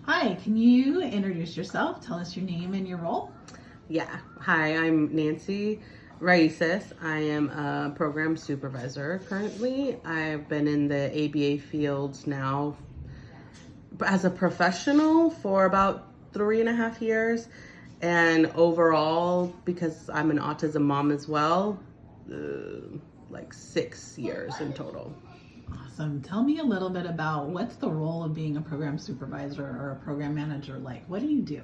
Hi, can you introduce yourself? Tell us your name and your role. Yeah. Hi, I'm Nancy Raices. I am a program supervisor currently. I've been in the ABA fields now as a professional for about 3.5 years. And overall, because I'm an autism mom as well, like 6 years in total. Awesome. Tell me a little bit about what's the role of being a program supervisor or a program manager like? What do you do?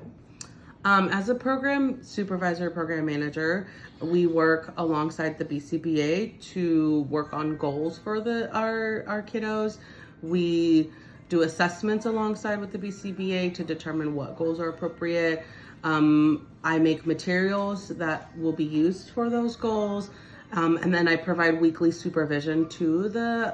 As a program supervisor, program manager, we work alongside the BCBA to work on goals for our kiddos. We do assessments alongside with the BCBA to determine what goals are appropriate. I make materials that will be used for those goals. And then I provide weekly supervision to the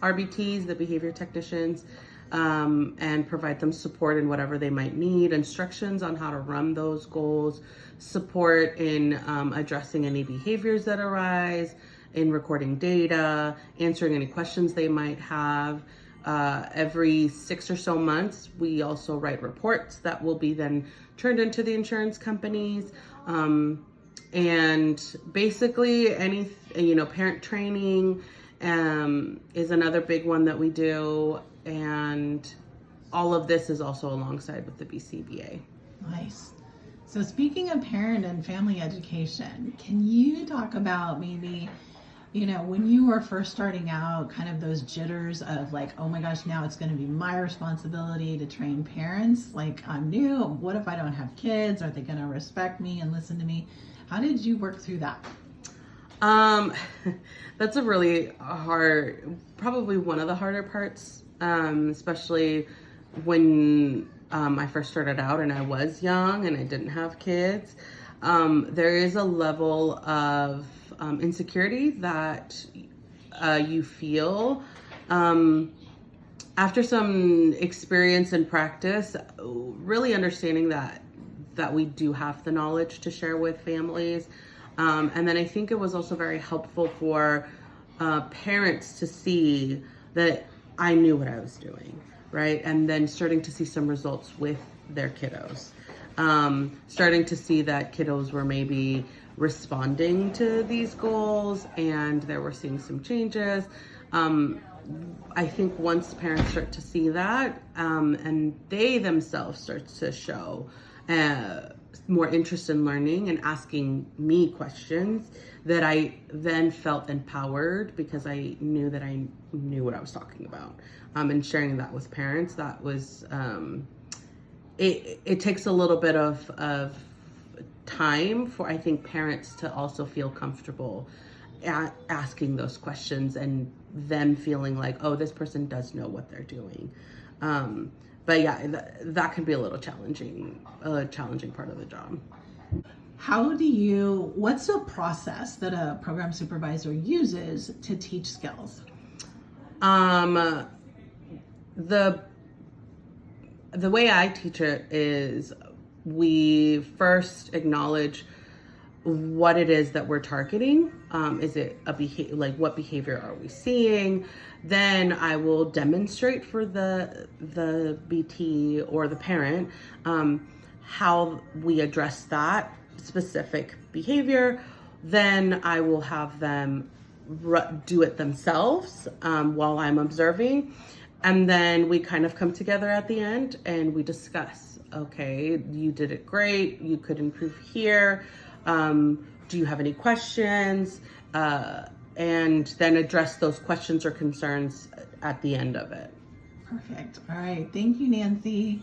RBTs, the behavior technicians, and provide them support in whatever they might need, instructions on how to run those goals, support in addressing any behaviors that arise, in recording data, answering any questions they might have. Every 6 or so months, we also write reports that will be then turned into the insurance companies. And basically parent training is another big one that we do. And all of this is also alongside with the BCBA. Nice. So, speaking of parent and family education, can you talk about maybe, when you were first starting out, kind of those jitters of like, oh my gosh, now it's going to be my responsibility to train parents? Like, I'm new. What if I don't have kids? Are they going to respect me and listen to me? How did you work through that? That's a really hard, probably one of the harder parts, especially when I first started out and I was young and I didn't have kids. There is a level of insecurity that you feel after some experience and practice, really understanding that we do have the knowledge to share with families. And then I think it was also very helpful for parents to see that I knew what I was doing, right? And then starting to see some results with their kiddos. Starting to see that kiddos were maybe responding to these goals and they were seeing some changes. I think once parents start to see that and they themselves start to show more interest in learning and asking me questions, that I then felt empowered because I knew that I knew what I was talking about. And sharing that with parents, that was, it takes a little bit of time for, I think, parents to also feel comfortable asking those questions and them feeling like, oh, this person does know what they're doing. But yeah, that can be a challenging part of the job. What's the process that a program supervisor uses to teach skills? The way I teach it is we first acknowledge what it is that we're targeting. Is it like what behavior are we seeing? Then I will demonstrate for the BT or the parent how we address that specific behavior. Then I will have them do it themselves while I'm observing. And then we kind of come together at the end and we discuss, okay, you did it great. You could improve here. Do you have any questions? And then address those questions or concerns at the end of it. Perfect. All right. Thank you, Nancy.